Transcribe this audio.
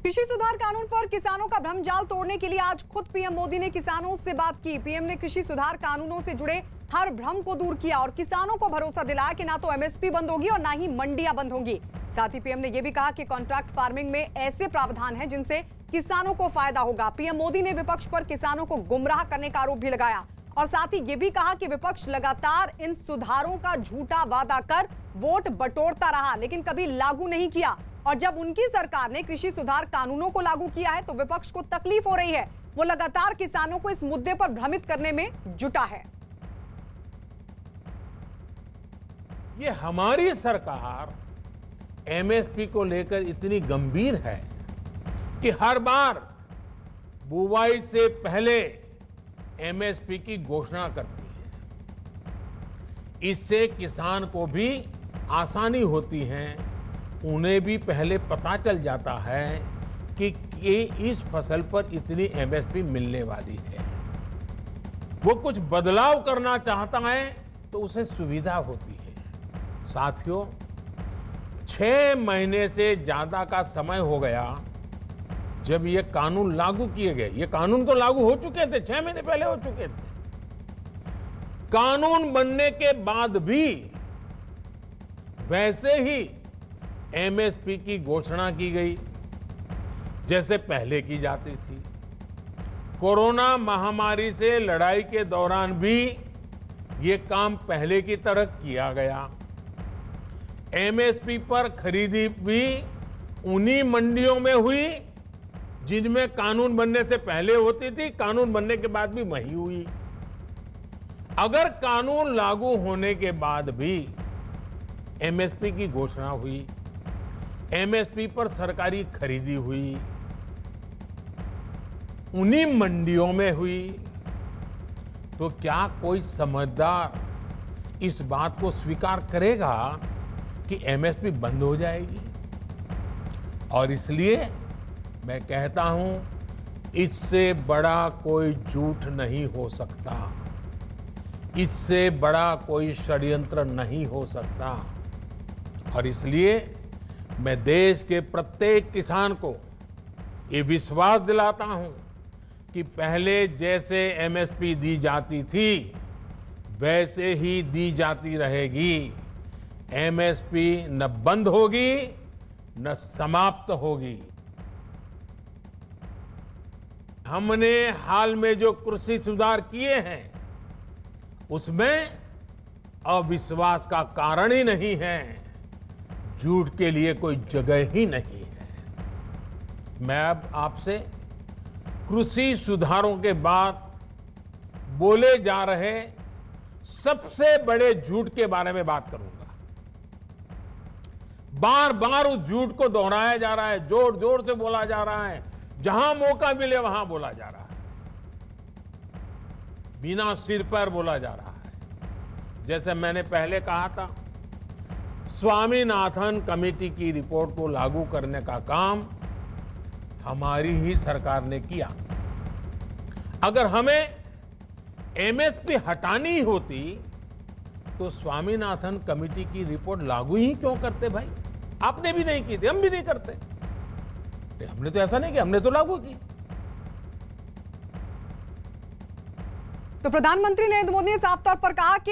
कृषि सुधार कानून पर किसानों का भ्रमजाल तोड़ने के लिए आज खुद पीएम मोदी ने किसानों से बात की। पीएम ने कृषि सुधार कानूनों से जुड़े हर भ्रम को दूर किया और किसानों को भरोसा दिलाया कि ना तो एमएसपी बंद होगी और ना ही मंडियां बंद होंगी। साथ ही पीएम ने यह भी कहा कि कॉन्ट्रैक्ट फार्मिंग में ऐसे प्रावधान हैं जिनसे किसानों को फायदा होगा। पीएम मोदी ने विपक्ष पर किसानों को गुमराह करने का आरोप भी लगाया और साथ ही ये भी कहा कि विपक्ष लगातार इन सुधारों का झूठा वादा कर वोट बटोरता रहा लेकिन कभी लागू नहीं किया और जब उनकी सरकार ने कृषि सुधार कानूनों को लागू किया है तो विपक्ष को तकलीफ हो रही है। वो लगातार किसानों को इस मुद्दे पर भ्रमित करने में जुटा है। ये हमारी सरकार एमएसपी को लेकर इतनी गंभीर है कि हर बार बुवाई से पहले एमएसपी की घोषणा करती है। इससे किसान को भी आसानी होती है, उन्हें भी पहले पता चल जाता है कि इस फसल पर इतनी एमएसपी मिलने वाली है। वो कुछ बदलाव करना चाहता है तो उसे सुविधा होती है। साथियों, 6 महीने से ज्यादा का समय हो गया जब ये कानून लागू किए गए। ये कानून तो लागू हो चुके थे, 6 महीने पहले हो चुके थे। कानून बनने के बाद भी वैसे ही एमएसपी की घोषणा की गई जैसे पहले की जाती थी। कोरोना महामारी से लड़ाई के दौरान भी ये काम पहले की तरह किया गया। एमएसपी पर खरीदी भी उन्हीं मंडियों में हुई जिनमें कानून बनने से पहले होती थी, कानून बनने के बाद भी वही हुई। अगर कानून लागू होने के बाद भी एमएसपी की घोषणा हुई, एमएसपी पर सरकारी खरीदी हुई, उन्हीं मंडियों में हुई, तो क्या कोई समझदार इस बात को स्वीकार करेगा कि एमएसपी बंद हो जाएगी? और इसलिए मैं कहता हूं, इससे बड़ा कोई झूठ नहीं हो सकता, इससे बड़ा कोई षड्यंत्र नहीं हो सकता। और इसलिए मैं देश के प्रत्येक किसान को ये विश्वास दिलाता हूं कि पहले जैसे एमएसपी दी जाती थी वैसे ही दी जाती रहेगी। एमएसपी न बंद होगी न समाप्त होगी। हमने हाल में जो कृषि सुधार किए हैं उसमें अविश्वास का कारण ही नहीं है, झूठ के लिए कोई जगह ही नहीं है। मैं अब आपसे कृषि सुधारों के बाद बोले जा रहे सबसे बड़े झूठ के बारे में बात करूंगा। बार बार उस झूठ को दोहराया जा रहा है, जोर जोर से बोला जा रहा है, जहां मौका मिले वहां बोला जा रहा है, बिना सिर पर बोला जा रहा है। जैसे मैंने पहले कहा था, स्वामीनाथन कमेटी की रिपोर्ट को लागू करने का काम हमारी ही सरकार ने किया। अगर हमें एमएसपी हटानी होती तो स्वामीनाथन कमेटी की रिपोर्ट लागू ही क्यों करते भाई? आपने भी नहीं की थी, हम भी नहीं करते। हमने तो ऐसा नहीं किया, हमने तो लागू की। तो प्रधानमंत्री नरेंद्र मोदी ने साफ तौर पर कहा कि